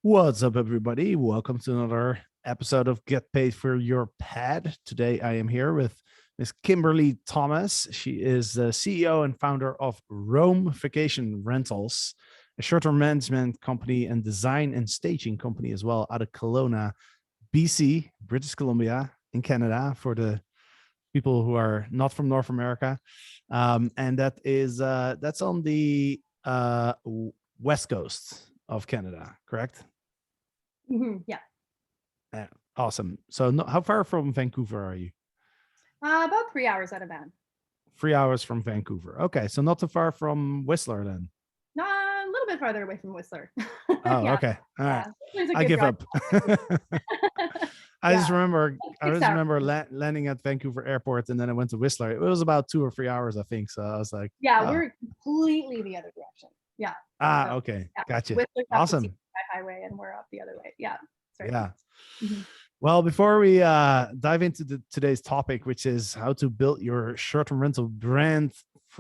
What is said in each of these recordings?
What's up, everybody? Welcome to another episode of Get Paid for Your Pad. Today, I am here with Miss Kimberly Thomas. She is the CEO and founder of Rome Vacation Rentals, a short-term management company and design and staging company as well out of Kelowna, BC, British Columbia, in Canada, for the people who are not from North America. And that's on the west coast of Canada, correct? Yeah, Yeah, awesome. So, no, how far from Vancouver are you? about 3 hours out of van. 3 hours from Vancouver. Okay, so not too far from Whistler then. A little bit farther away from Whistler. Oh, Yeah, okay. All right. yeah. There's a I good give drive. up. I Yeah, just remember, about I 6 just hours. remember landing at Vancouver Airport, and then I went to Whistler. It was about 2 or 3 hours, I think. So I was like, Yeah, oh, we're completely the other direction. Yeah. So okay, yeah, gotcha. Whistler's up the Awesome. highway, and we're up the other way. Yeah, it's very Yeah. nice. Mhm. Well, before we dive into today's topic, which is how to build your short-term rental brand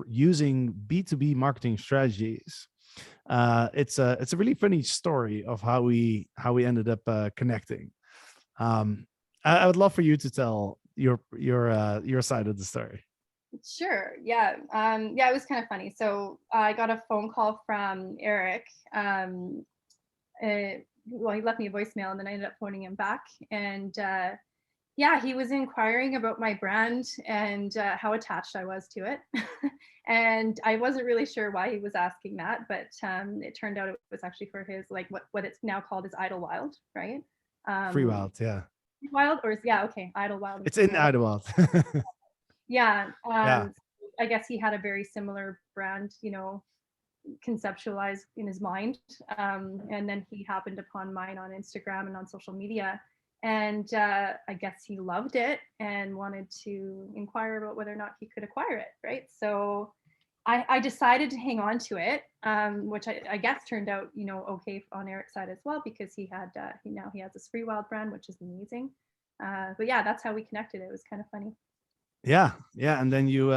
using B2B marketing strategies, it's a really funny story of how we ended up connecting. Um, I would love for you to tell your side of the story. Sure. Yeah. Yeah, it was kind of funny. So I got a phone call from Eric. Well, he left me a voicemail, and then I ended up phoning him back. And yeah, he was inquiring about my brand and how attached I was to it. And I wasn't really sure why he was asking that, but it turned out it was actually for his, like, what it's now called is Idlewild, right? Free Um, Wild, yeah, Wild, or yeah, okay, Idlewild is it's the in full. Idlewild. Yeah. Yeah, I guess he had a very similar brand, conceptualized in his mind. And then he happened upon mine on Instagram and on social media. And I guess he loved it and wanted to inquire about whether or not he could acquire it. Right. So I decided to hang on to it, which I guess turned out, okay on Eric's side as well, because he has this Free Wild brand, which is amazing. But yeah, that's how we connected. It was kind of funny. yeah, and then you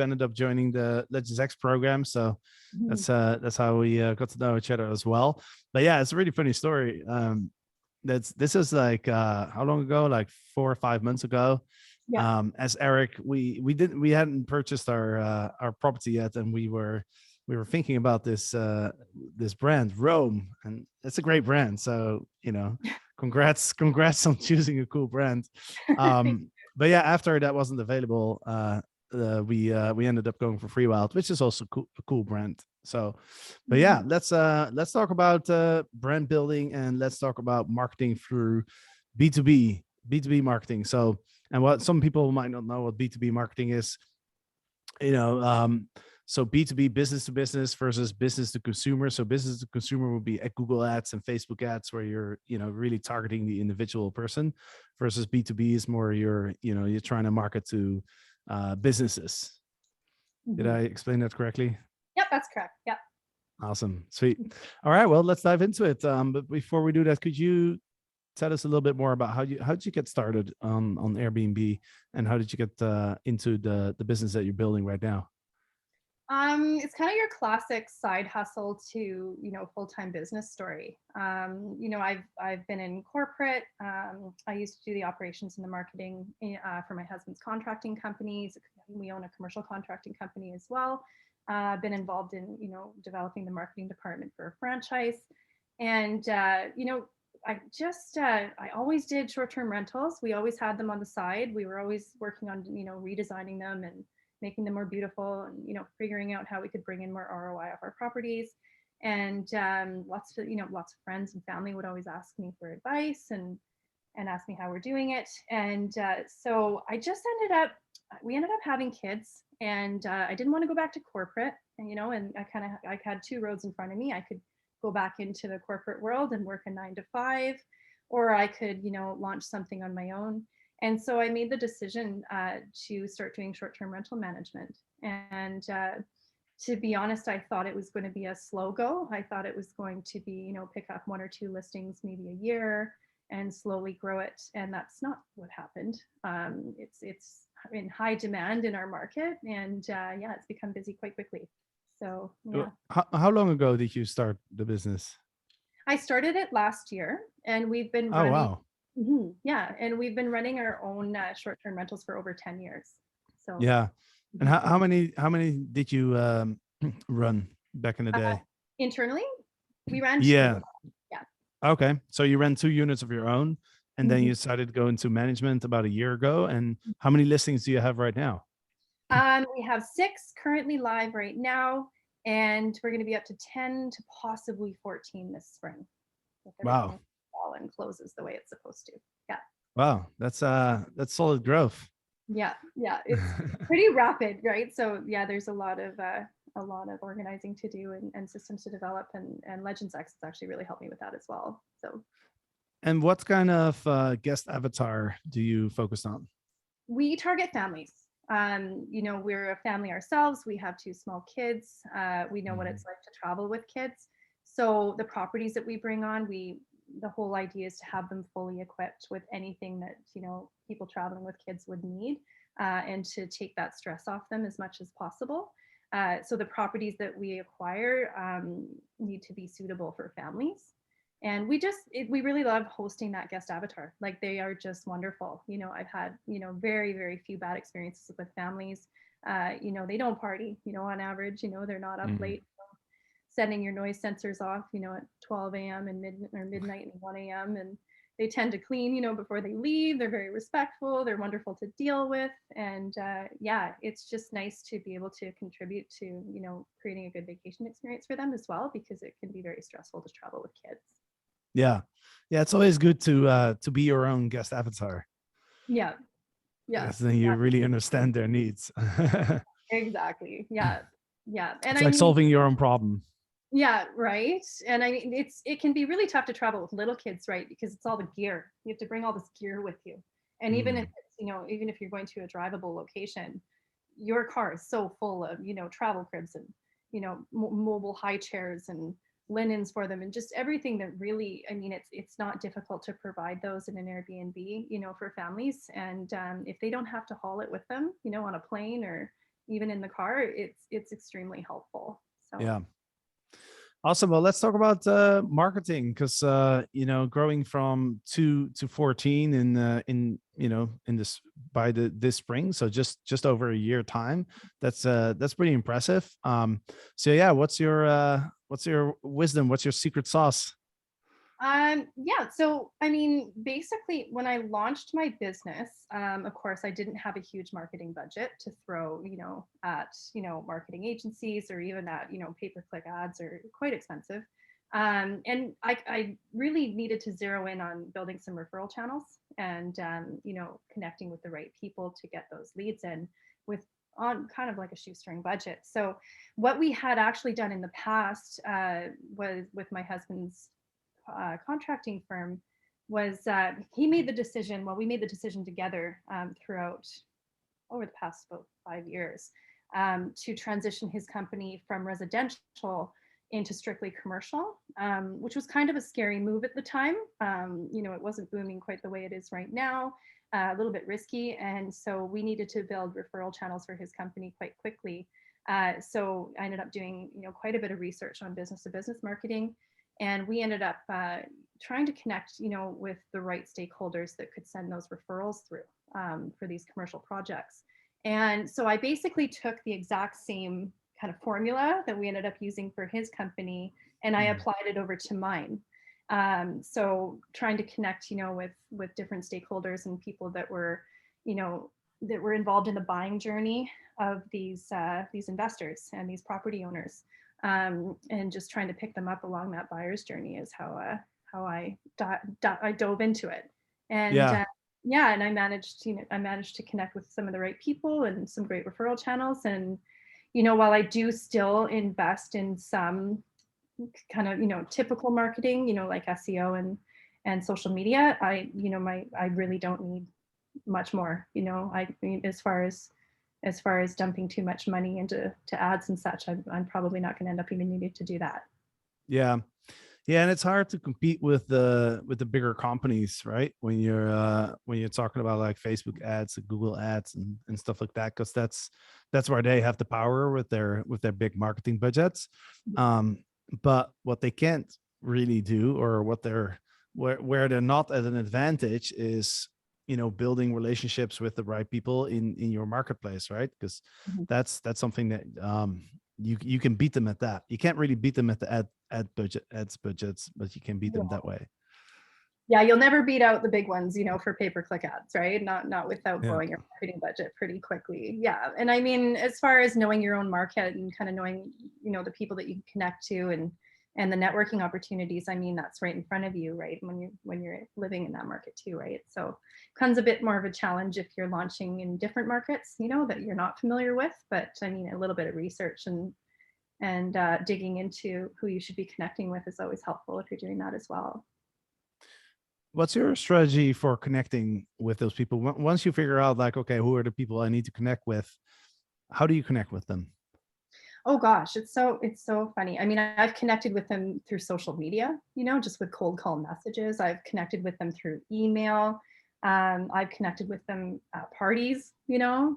ended up joining the Legends X program. So Mhm. that's how we got to know each other as well. But yeah, it's a really funny story. This is like how long ago? Like 4 or 5 months ago. Yeah. As Eric, we hadn't purchased our property yet, and we were thinking about this brand Rome, and it's a great brand. So congrats on choosing a cool brand. But yeah, after that wasn't available, we ended up going for Free Wild, which is also a cool brand. So, but yeah, Mhm. let's talk about brand building, and let's talk about marketing through B2B marketing. So, and what some people might not know what B2B marketing is, you know, so B2B, business to business versus business to consumer. So business to consumer would be at Google ads and Facebook ads, where you're, really targeting the individual person, versus B2B is more you're trying to market to businesses. Did Mhm. I explain that correctly? Yep, that's correct. Yep. Awesome. Sweet. All right. Well, let's dive into it. But before we do that, could you tell us a little bit more about how did you get started on Airbnb, and how did you get into the business that you're building right now? It's kind of your classic side hustle to, full-time business story. I've been in corporate. I used to do the operations and the marketing for my husband's contracting companies. We own a commercial contracting company as well. Been involved in, developing the marketing department for a franchise. And I always did short-term rentals. We always had them on the side. We were always working on, redesigning them and making them more beautiful, and figuring out how we could bring in more ROI off our properties. And lots of friends and family would always ask me for advice and ask me how we're doing it. And so we ended up having kids, and I didn't want to go back to corporate. And I had two roads in front of me. I could go back into the corporate world and work a 9 to 5, or I could launch something on my own. And so I made the decision to start doing short-term rental management. And to be honest, I thought it was going to be a slow go. I thought it was going to be, pick up 1 or 2 listings maybe a year and slowly grow it. And that's not what happened. It's in high demand in our market, and yeah, it's become busy quite quickly. So yeah, How long ago did you start the business? I started it last year, and we've been Oh, running. wow. Yeah, and we've been running our own short-term rentals for over 10 years. So Yeah. And mhm. how many did you run back in the uh, day? internally, we ran two. Yeah. Yeah. Okay. So you ran 2 units of your own, and then you Mhm. decided to go into management about a year ago. And how many listings do you have right now? We have 6 currently live right now, and we're going to be up to 10 to possibly 14 this spring if Wow. everything all and closes the way it's supposed to. Yeah. Wow. That's solid growth. Yeah. Yeah. It's pretty rapid, right? So yeah, there's a lot of organizing to do and systems to develop, and Legends X has actually really helped me with that as well. So And what kind of guest avatar do you focus on? we target families. We're a family ourselves. We have 2 small kids. We know what Mhm. it's like to travel with kids. So the properties that we bring on, the whole idea is to have them fully equipped with anything that people traveling with kids would need, and to take that stress off them as much as possible. So the properties that we acquire need to be suitable for families. And we really love hosting that guest avatar. Like, they are just wonderful. I've had very very few bad experiences with families. They don't party, on average. They're not up Mhm. late setting your noise sensors off, at 12 a.m. and midnight and 1 a.m. And they tend to clean, before they leave. They're very respectful. They're wonderful to deal with. And yeah, it's just nice to be able to contribute to, creating a good vacation experience for them as well, because it can be very stressful to travel with kids. Yeah. Yeah. It's always good to be your own guest avatar. Yeah. Yeah. Because then you really understand their needs. Exactly. Yeah. Yeah. And It's I like mean, solving your own problem. yeah, right. And I mean, it can be really tough to travel with little kids, right? Because it's all the gear. You have to bring all this gear with you. And even if Mm. it's, even if you're going to a drivable location, your car is so full of, travel cribs and, mobile high chairs and linens for them, and just everything that really, I mean, it's not difficult to provide those in an Airbnb, for families. And if they don't have to haul it with them, on a plane or even in the car, it's extremely helpful. So Yeah. Awesome. Well, let's talk about marketing, because growing from 2 to 14 in this by this spring, so just over a year time. That's pretty impressive. So yeah, what's your wisdom? What's your secret sauce? yeah, so I mean, basically, when I launched my business, of course, I didn't have a huge marketing budget to throw, at, marketing agencies, or even at, pay-per-click ads are quite expensive. And I really needed to zero in on building some referral channels, and, connecting with the right people to get those leads in, with on kind of like a shoestring budget. So what we had actually done in the past, was with my husband's contracting firm, was he made the decision, well, we made the decision together, throughout over the past about 5 years, to transition his company from residential into strictly commercial, which was kind of a scary move at the time. It wasn't booming quite the way it is right now, a little bit risky. And so we needed to build referral channels for his company quite quickly. So I ended up doing, quite a bit of research on business to business marketing. And we ended up trying to connect, with the right stakeholders that could send those referrals through, for these commercial projects. And so I basically took the exact same kind of formula that we ended up using for his company, and I Mm. applied it over to mine. So trying to connect, with different stakeholders and people you know, that were involved in the buying journey of these investors and these property owners, and just trying to pick them up along that buyer's journey is how I dove into it. And Yeah. yeah, and I managed to connect with some of the right people and some great referral channels. And while I do still invest in some kind of typical marketing, like SEO and social media, I really don't need much more. I mean, as far as dumping too much money into ads and such, I'm probably not going to end up even needing to do that. Yeah. Yeah, and it's hard to compete with the bigger companies, right? When you're talking about like Facebook ads, and Google ads, and stuff like that, because that's where they have the power with their big marketing budgets. Um, but what they can't really do, or what they're where they're not at an advantage is, building relationships with the right people in your marketplace, right? Because Mhm. that's something that you can beat them at that. You can't really beat them at the ads budgets, but you can beat them that way. Yeah, you'll never beat out the big ones, for pay-per-click ads, right? Not without Yeah. blowing your marketing budget pretty quickly. Yeah, and I mean, as far as knowing your own market and kind of knowing, the people that you can connect to and the networking opportunities, I mean, that's right in front of you, right? When you're living in that market too, right? So comes a bit more of a challenge if you're launching in different markets, that you're not familiar with. But I mean, a little bit of research and digging into who you should be connecting with is always helpful if you're doing that as well. What's your strategy for connecting with those people? Once you figure out, like, okay, who are the people I need to connect with? How do you connect with them? Oh gosh, it's so funny. I mean, I've connected with them through social media, just with cold call messages. I've connected with them through email. I've connected with them at parties,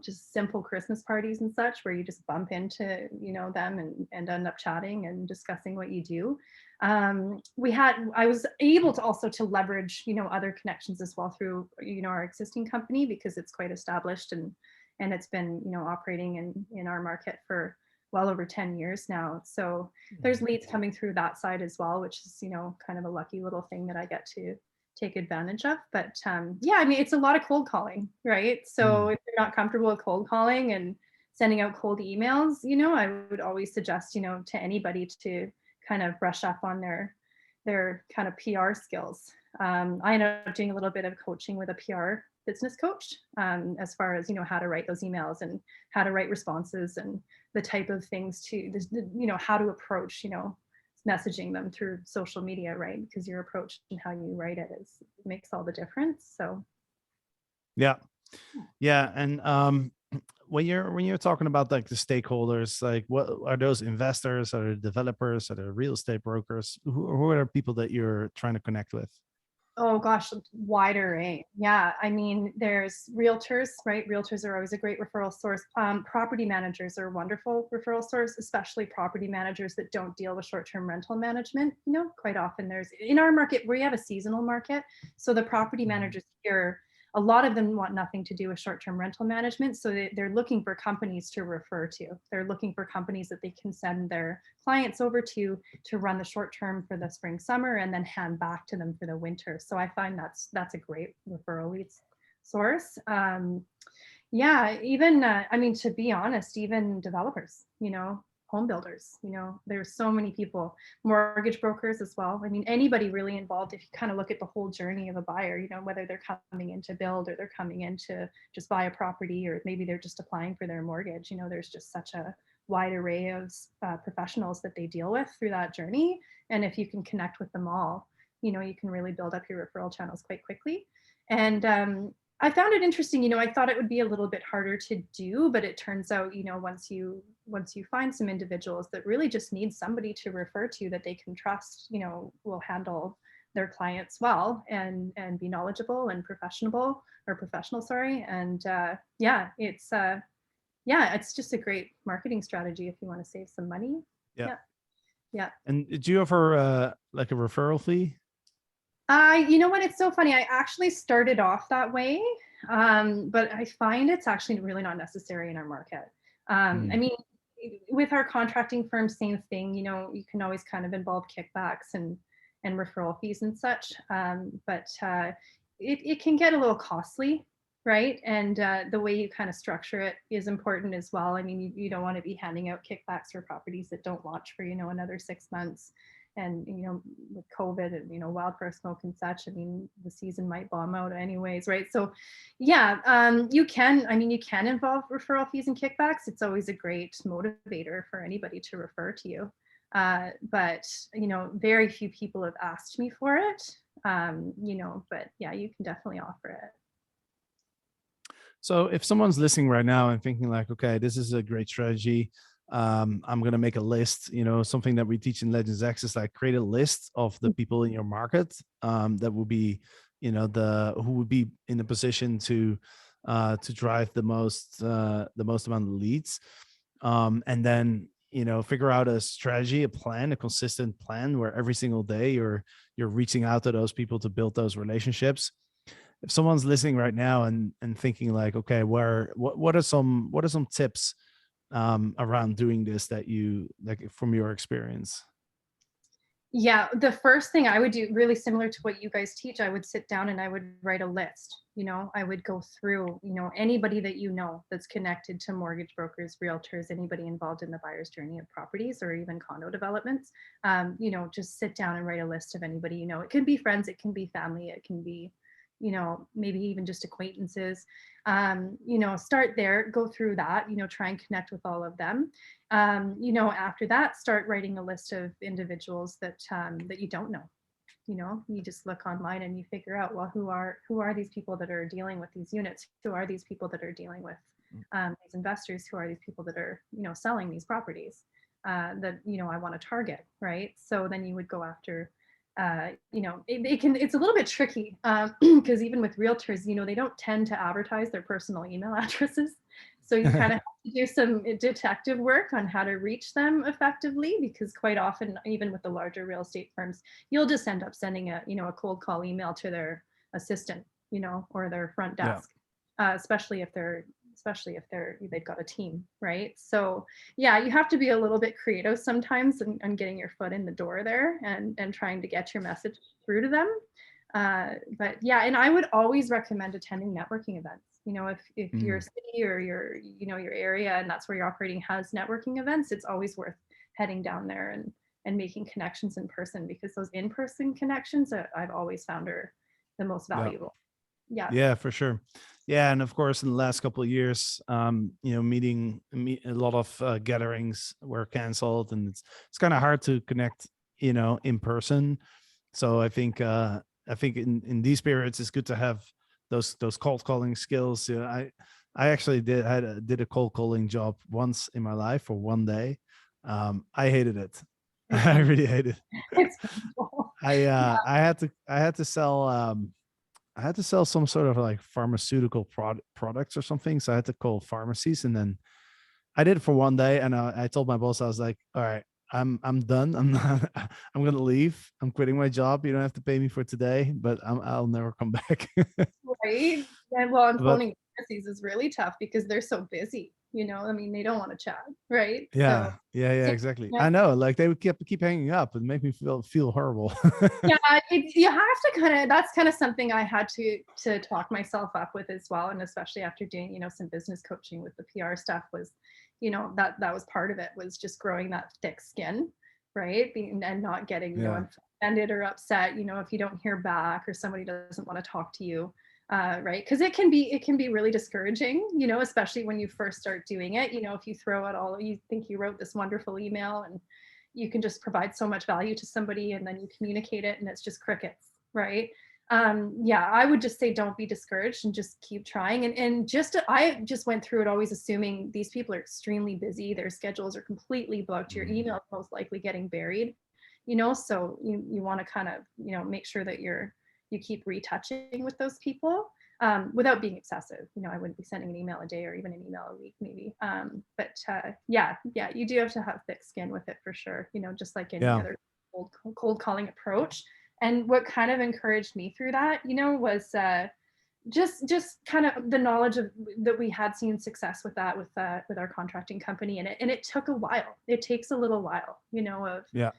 just simple Christmas parties and such, where you just bump into, them and end up chatting and discussing what you do. I was able to also to leverage, other connections as well through, our existing company, because it's quite established and it's been, operating in our market for well over 10 years now. So there's leads coming through that side as well, which is, kind of a lucky little thing that I get to take advantage of. But yeah, I mean, it's a lot of cold calling, right? So if you're not comfortable with cold calling and sending out cold emails, I would always suggest, to anybody to kind of brush up on their kind of PR skills. I ended up doing a little bit of coaching with a PR business coach, as far as, how to write those emails and how to write responses and the type of things how to approach, messaging them through social media, right? Because your approach and how you write it makes all the difference. So Yeah. Yeah. And when you're talking about, like, the stakeholders, like, what are those investors? Are they developers? Are they real estate brokers? Who are the people that you're trying to connect with? oh gosh, wide array. Yeah, I mean, there's realtors, right? Realtors are always a great referral source. Property managers are a wonderful referral source, especially property managers that don't deal with short-term rental management. Quite often there's in our market, we have a seasonal market, so the property managers here, a lot of them want nothing to do with short-term rental management, so they're looking for companies to refer to. They're looking for companies that they can send their clients over to run the short term for the spring summer and then hand back to them for the winter. So I find that's a great referral leads source. Yeah, even I mean, to be honest, even developers, home builders, there's so many people, mortgage brokers as well. I mean, anybody really involved, if you kind of look at the whole journey of a buyer, whether they're coming in to build or they're coming in to just buy a property, or maybe they're just applying for their mortgage. There's just such a wide array of professionals that they deal with through that journey. And if you can connect with them all, you can really build up your referral channels quite quickly. And I found it interesting. I thought it would be a little bit harder to do, but it turns out, once you find some individuals that really just need somebody to refer to that they can trust, will handle their clients well and be knowledgeable and professional, sorry. And it's just a great marketing strategy if you want to save some money. Yeah. Yeah. Yeah. And do you offer like a referral fee? You know what? It's so funny. I actually started off that way, but I find it's actually really not necessary in our market. I mean, with our contracting firm, same thing. You can always kind of involve kickbacks and referral fees and such, but it can get a little costly, right? And the way you kind of structure it is important as well. I mean, you don't want to be handing out kickbacks for properties that don't launch for another 6 months. And with COVID and wildfire smoke and such, I mean, the season might bomb out anyways, right? So yeah, you can involve referral fees and kickbacks. It's always a great motivator for anybody to refer to you. But very few people have asked me for it. But yeah, you can definitely offer it. So if someone's listening right now and thinking, like, okay, this is a great strategy, I'm going to make a list, something that we teach in Legends X is, like, create a list of the people in your market that will be, who would be in a position to drive the most amount of leads. And then, figure out a strategy, a plan, a consistent plan where every single day you're reaching out to those people to build those relationships. If someone's listening right now and thinking like, okay, what are some tips around doing this that you like from your experience? Yeah, the first thing I would do, really similar to what you guys teach, I would sit down and I would write a list. I would go through, anybody that that's connected to mortgage brokers, realtors, anybody involved in the buyer's journey of properties or even condo developments. Just sit down and write a list of anybody. It can be friends, it can be family, it can be, maybe even just acquaintances. Start there, go through that, try and connect with all of them. After that, start writing a list of individuals that you don't know. You just look online and you figure out, well, who are these people that are dealing with these units? Who are these people that are dealing with these investors? Who are these people that are selling these properties that I want to target, right? So then you would go after. It's a little bit tricky because even with realtors, they don't tend to advertise their personal email addresses. So you kind of have to do some detective work on how to reach them effectively, because quite often, even with the larger real estate firms, you'll just end up sending a cold call email to their assistant, or their front desk, especially if they've got a team, right? So yeah, you have to be a little bit creative sometimes and getting your foot in the door there and trying to get your message through to them. But yeah, and I would always recommend attending networking events. If your city or your area and that's where you're operating has networking events, it's always worth heading down there and making connections in person, because those in-person connections I've always found are the most valuable. Yeah, for sure. Yeah, and of course, in the last couple of years, a lot of gatherings were canceled, and it's kind of hard to connect, in person. So I think in these periods, it's good to have those cold calling skills. I actually did a cold calling job once in my life for one day. I hated it. I really hated it. It's wonderful. I had to sell. I had to sell some sort of like pharmaceutical products or something. So I had to call pharmacies, and then I did it for one day. And I told my boss, I was like, all right, I'm done. I'm not, I'm going to leave. I'm quitting my job. You don't have to pay me for today, but I'll never come back. Right. And well, and But phoning pharmacies is really tough because they're so busy, I mean, they don't want to chat, right? So yeah, exactly. yeah, I know, like they would keep hanging up and make me feel horrible. yeah, you have to that's kind of something I had to talk myself up with as well. And especially after doing, some business coaching with the PR stuff was, that was part of it, was just growing that thick skin, right? And not getting, Yeah. offended or upset, if you don't hear back or somebody doesn't want to talk to you. Right, because it can be really discouraging, especially when you first start doing it. If you throw out all, you think you wrote this wonderful email and you can just provide so much value to somebody, and then you communicate it and it's just crickets, right? Yeah, I would just say don't be discouraged and just keep trying. And I just went through it always assuming these people are extremely busy, their schedules are completely booked, your email is most likely getting buried, so you want to kind of make sure that you keep retouching with those people, without being excessive. I wouldn't be sending an email a day or even an email a week maybe. But yeah, you do have to have thick skin with it for sure, just like any Yeah. other cold calling approach. And what kind of encouraged me through that, was just kind of the knowledge of that we had seen success with that with our contracting company, and it took a while. It takes a little while, Yeah.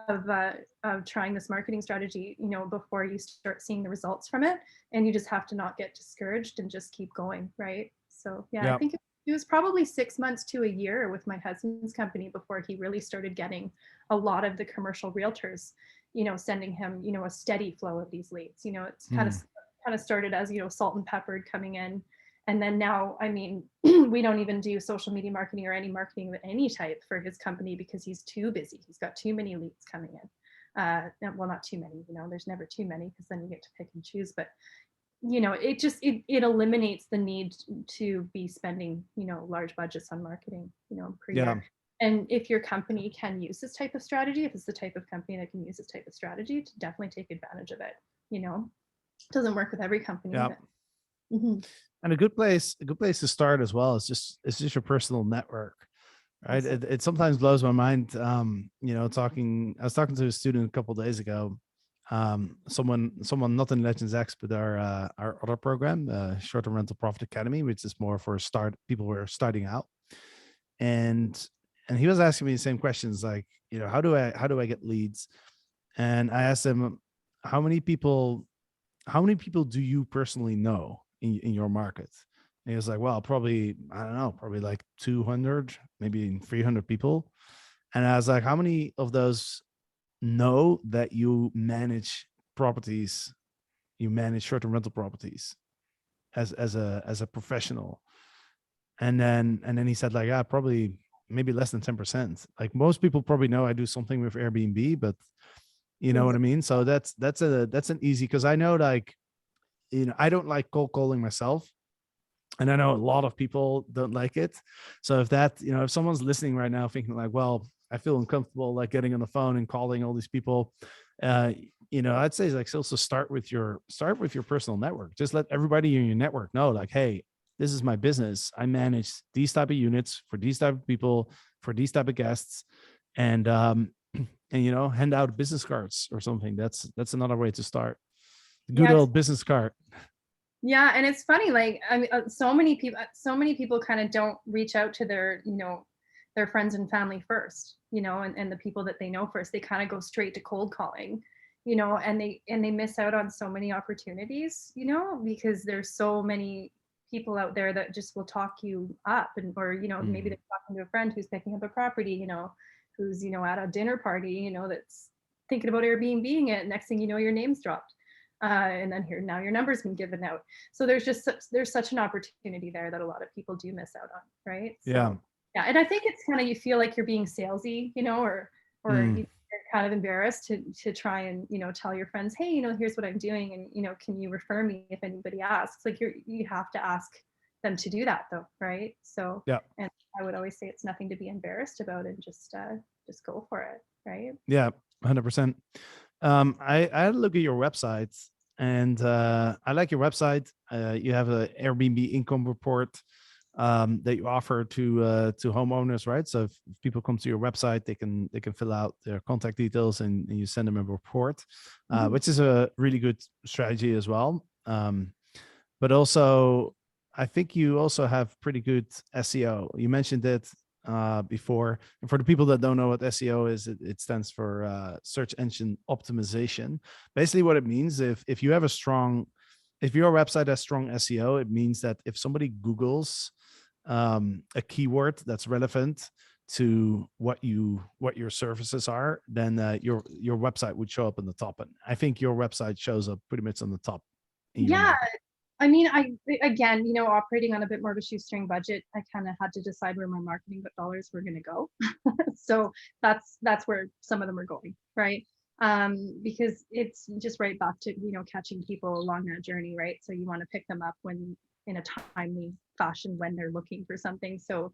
of trying this marketing strategy, before you start seeing the results from it. And you just have to not get discouraged and just keep going, right? So yeah, I Yeah. think it was probably 6 months to a year with my husband's company before he really started getting a lot of the commercial realtors, sending him, a steady flow of these leads. It's kind of started as, salt and peppered coming in. And then now, I mean, we don't even do social media marketing or any marketing of any type for his company because he's too busy. He's got too many leads coming in. Well, not too many, there's never too many because then you get to pick and choose. But, it eliminates the need to be spending, large budgets on marketing, per Yeah. year. And if your company can use this type of strategy, if it's the type of company that can use this type of strategy, to definitely take advantage of it. It doesn't work with every company. Yeah. But, mm-hmm. And a good place to start as well is just your personal network, Right. It sometimes blows my mind. I was talking to a student a couple of days ago. Someone not in Legends X, but our other program, Short-Term Rental Profit Academy, which is more for people who are starting out. And he was asking me the same questions, like, how do I get leads? And I asked him, how many people do you personally know in your market? And he was like, well, probably, I don't know, probably like 200, maybe 300 people. And I was like, how many of those know that you manage properties, you manage short-term rental properties as a professional? And then he said, like, probably maybe less than 10%. Like, most people probably know I do something with Airbnb, but you know what I mean? So that's an easy, because I know, like, I don't like cold calling myself. And I know a lot of people don't like it. So if someone's listening right now thinking like, well, I feel uncomfortable like getting on the phone and calling all these people, I'd say, like, also start with your personal network. Just let everybody in your network know, like, hey, this is my business. I manage these type of units for these type of people, for these type of guests. And hand out business cards or something. That's another way to start. Good old business card. Yeah, and it's funny, like, I mean, so many people kind of don't reach out to their, their friends and family first, and the people that they know first. They kind of go straight to cold calling, and they miss out on so many opportunities, because there's so many people out there that just will talk you up, or maybe they're talking to a friend who's picking up a property, who's at a dinner party, that's thinking about Airbnb-ing it. Next thing you know, your name's dropped. And then now your number's been given out. So there's such an opportunity there that a lot of people do miss out on, right? So, yeah, and I think it's kind of, you feel like you're being salesy, or you're kind of embarrassed to try and tell your friends, hey, here's what I'm doing, and can you refer me if anybody asks? Like, you have to ask them to do that, though, right? So yeah, and I would always say it's nothing to be embarrassed about, and just go for it, right? Yeah, 100%. I had a look at your website, and I like your website. You have an Airbnb income report that you offer to homeowners, right? So if people come to your website, they can fill out their contact details, and you send them a report, which is a really good strategy as well. But also, I think you also have pretty good SEO. You mentioned it before. And for the people that don't know what SEO is, it stands for search engine optimization. Basically, what it means, if your website has strong SEO, it means that if somebody Googles a keyword that's relevant to what your services are, then your website would show up in the top. And I think your website shows up pretty much on the top. Yeah. I mean, again, operating on a bit more of a shoestring budget, I kind of had to decide where my marketing dollars were going to go. So that's where some of them are going, right? Because it's just right back to, catching people along that journey, right? So you want to pick them up in a timely fashion when they're looking for something. So,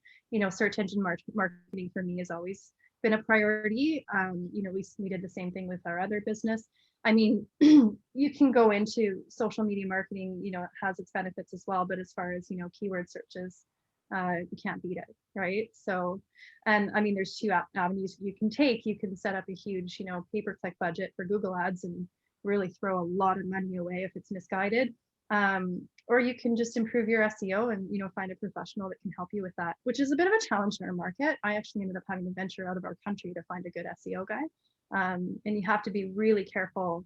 search engine marketing for me has always been a priority. We did the same thing with our other business. I mean, you can go into social media marketing, it has its benefits as well, but as far as, keyword searches, you can't beat it, right? So, and I mean, there's two avenues you can take. You can set up a huge, pay-per-click budget for Google Ads and really throw a lot of money away if it's misguided. Or you can just improve your SEO and, find a professional that can help you with that, which is a bit of a challenge in our market. I actually ended up having to venture out of our country to find a good SEO guy. And you have to be really careful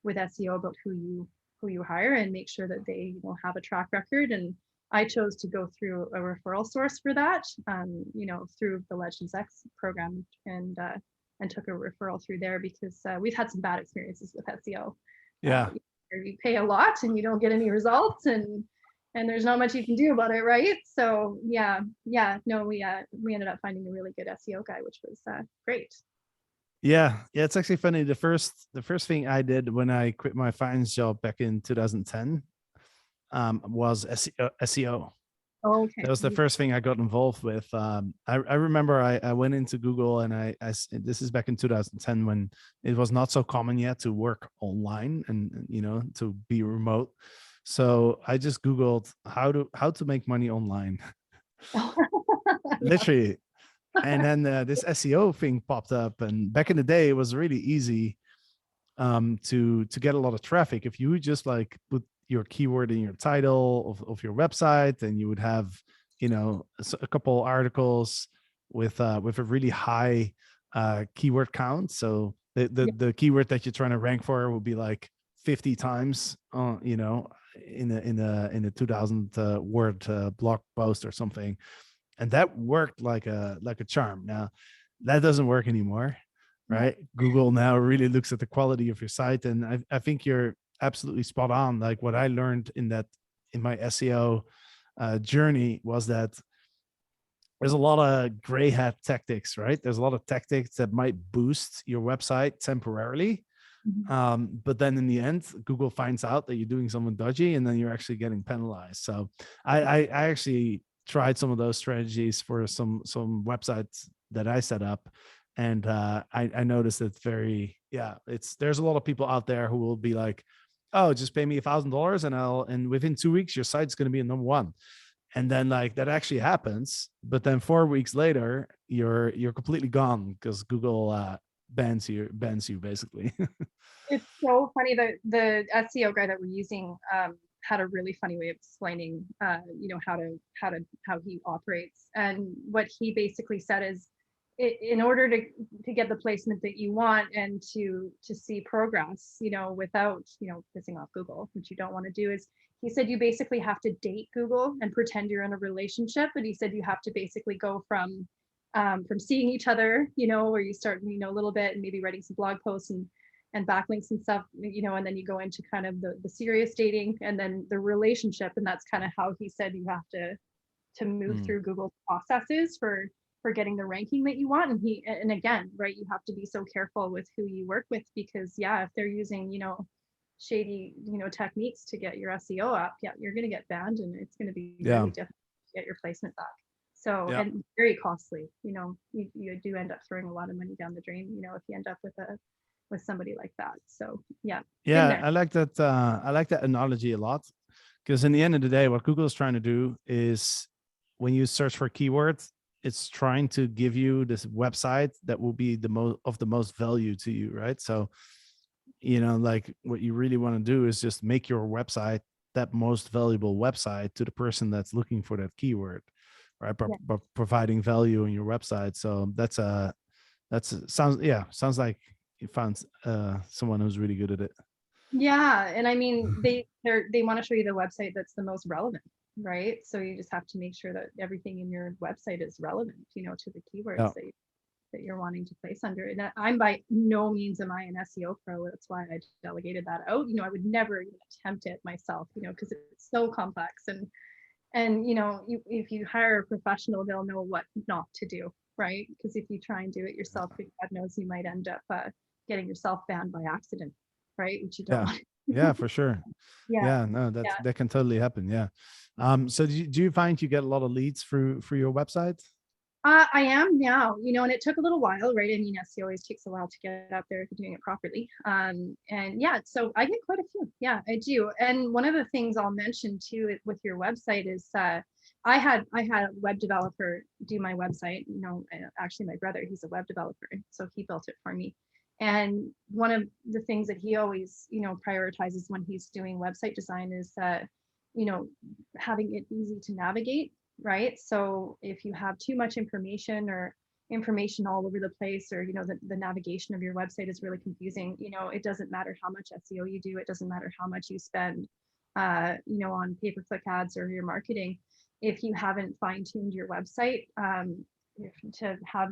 with SEO about who you hire, and make sure that they have a track record. And I chose to go through a referral source for that, through the Legends X program, and took a referral through there, because we've had some bad experiences with SEO. Yeah. You pay a lot and you don't get any results, and there's not much you can do about it, right? So we ended up finding a really good SEO guy, which was great. Yeah, it's actually funny. The first thing I did when I quit my finance job back in 2010 was SEO. Okay. That was the first thing I got involved with. I remember I went into Google, and this is back in 2010, when it was not so common yet to work online and to be remote. So I just Googled how to make money online. Literally. And then this SEO thing popped up, and back in the day, it was really easy to get a lot of traffic if you would just like put your keyword in your title of your website, and you would have, you know, a couple articles with a really high keyword count. So the keyword that you're trying to rank for will be like 50 times, you know, in a 2000 word blog post or something, and that worked like a charm. Now that doesn't work anymore, right? Google now really looks at the quality of your site, and I think you're absolutely spot on. Like what I learned in my SEO journey was that there's a lot of gray hat tactics, right? There's a lot of tactics that might boost your website temporarily, but then in the end, Google finds out that you're doing something dodgy, and then you're actually getting penalized. So I actually tried some of those strategies for some websites that I set up, and I noticed it's there's a lot of people out there who will be like, oh, just pay me $1,000 and within 2 weeks your site's going to be a number one. And then like that actually happens, but then 4 weeks later you're completely gone because Google bans you basically. It's so funny that the SEO guy that we're using had a really funny way of explaining, how he operates. And what he basically said is, in order to get the placement that you want and to see progress, without, pissing off Google, which you don't want to do, is he said you basically have to date Google and pretend you're in a relationship. And he said you have to basically go from seeing each other, where you start, a little bit and maybe writing some blog posts and backlinks and stuff, and then you go into kind of the serious dating and then the relationship. And that's kind of how he said you have to move through Google processes for getting the ranking that you want. And again, right, you have to be so careful with who you work with, because if they're using, shady, techniques to get your SEO up, you're going to get banned, and it's going to be really difficult to get your placement back. So, and very costly, you do end up throwing a lot of money down the drain, if you end up with somebody like that. So I like that. I like that analogy a lot, because in the end of the day, what Google is trying to do is, when you search for keywords, it's trying to give you this website that will be the most value to you, right? So, like what you really want to do is just make your website that most valuable website to the person that's looking for that keyword, right? But providing value in your website. So sounds like you found someone who's really good at it. Yeah, and I mean, they want to show you the website that's the most relevant, right? So you just have to make sure that everything in your website is relevant, to the keywords that you're wanting to place under. And I'm by no means am I an SEO pro. That's why I delegated that out. I would never even attempt it myself, because it's so complex. And if you hire a professional, they'll know what not to do, right? Because if you try and do it yourself, God knows you might end up getting yourself banned by accident, right? Which you don't want. Yeah, for sure. No, that can totally happen. So do you find you get a lot of leads through your website? I am now, and it took a little while, right? I mean, SEO always takes a while to get up there if you're doing it properly. So I get quite a few. Yeah, I do. And one of the things I'll mention too with your website is I had a web developer do my website. Actually my brother, he's a web developer, so he built it for me. And one of the things that he always, prioritizes when he's doing website design is having it easy to navigate. Right. So if you have too much information or information all over the place, or, the navigation of your website is really confusing, it doesn't matter how much SEO you do. It doesn't matter how much you spend, on pay-per-click ads or your marketing. If you haven't fine-tuned your website to have,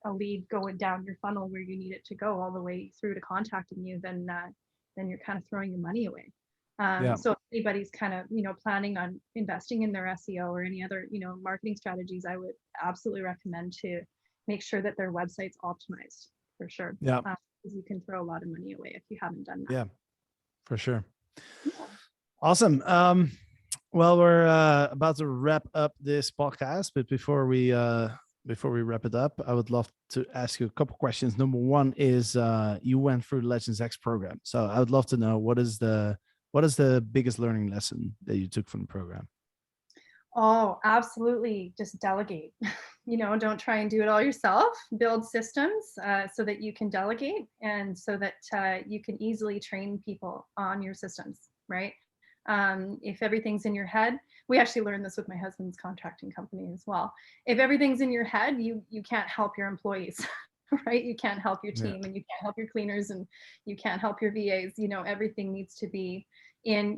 a lead going down your funnel where you need it to go all the way through to contacting you, then you're kind of throwing your money away. So if anybody's kind of, planning on investing in their SEO or any other, marketing strategies, I would absolutely recommend to make sure that their website's optimized, for sure. Because you can throw a lot of money away if you haven't done that. Yeah, for sure. Awesome. Well, we're about to wrap up this podcast, but before we wrap it up, I would love to ask you a couple questions. Number one is you went through the Legends X program, so I would love to know what is the biggest learning lesson that you took from the program? Oh, absolutely. Just delegate. don't try and do it all yourself. Build systems so that you can delegate, and so that you can easily train people on your systems, right? If everything's in your head, we actually learned this with my husband's contracting company as well. If everything's in your head, you can't help your employees, right? You can't help your team, and you can't help your cleaners, and you can't help your VAs. Everything needs to be in,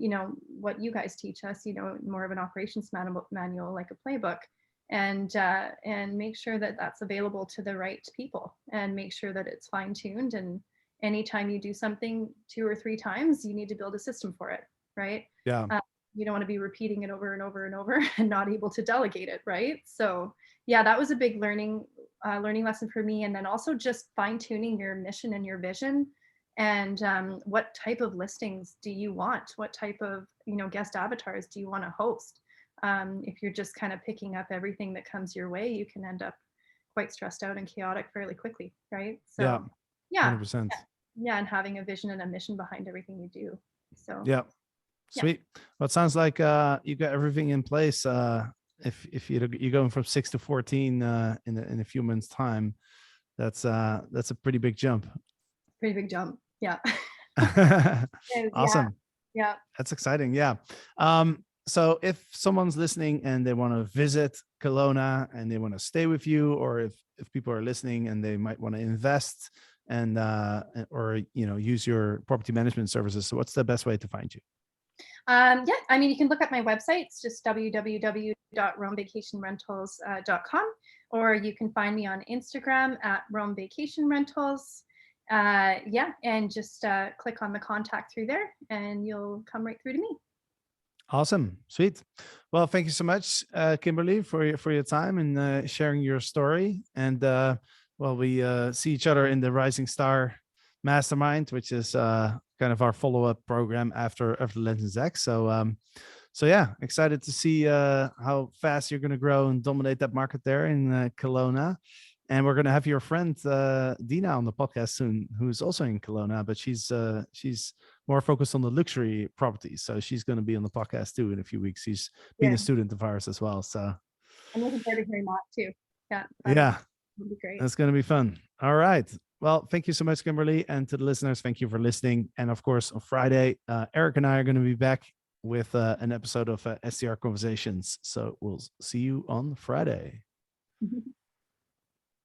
what you guys teach us, more of an operations manual, like a playbook, and make sure that that's available to the right people, and make sure that it's fine-tuned. And anytime you do something 2 or 3 times, you need to build a system for it, right? Yeah. You don't want to be repeating it over and over and over and not able to delegate it, right? So yeah, that was a big learning lesson for me. And then also just fine-tuning your mission and your vision, and what type of listings do you want? What type of guest avatars do you want to host? If you're just kind of picking up everything that comes your way, you can end up quite stressed out and chaotic fairly quickly, right? So yeah, 100%. yeah, and having a vision and a mission behind everything you do. So Yeah. Sweet. Well, it sounds like you got everything in place. If you're going from 6 to 14 in a few months' time, that's a pretty big jump. Pretty big jump. Yeah. Awesome. Yeah. That's exciting. Yeah. So if someone's listening and they want to visit Kelowna and they want to stay with you, or if people are listening and they might want to invest and or use your property management services, so what's the best way to find you? Yeah, I mean, you can look at my website. It's just www.romevacationrentals.com, or you can find me on Instagram at Rome Vacation Rentals. Yeah, and just click on the contact through there, and you'll come right through to me. Awesome. Sweet. Well, thank you so much, Kimberly, for your time and sharing your story. And well, we see each other in the Rising Star Mastermind, which is kind of our follow-up program after Legends X. So yeah, excited to see how fast you're going to grow and dominate that market there in Kelowna. And we're going to have your friend Dina on the podcast soon, who's also in Kelowna, but she's more focused on the luxury properties. So she's going to be on the podcast too in a few weeks. She's been a student of ours as well. So I'm looking forward to hearing that too. Yeah, would be great. That's going to be fun. All right. Well, thank you so much, Kimberly. And to the listeners, thank you for listening. And of course, on Friday, Eric and I are going to be back with an episode of STR Conversations. So we'll see you on Friday.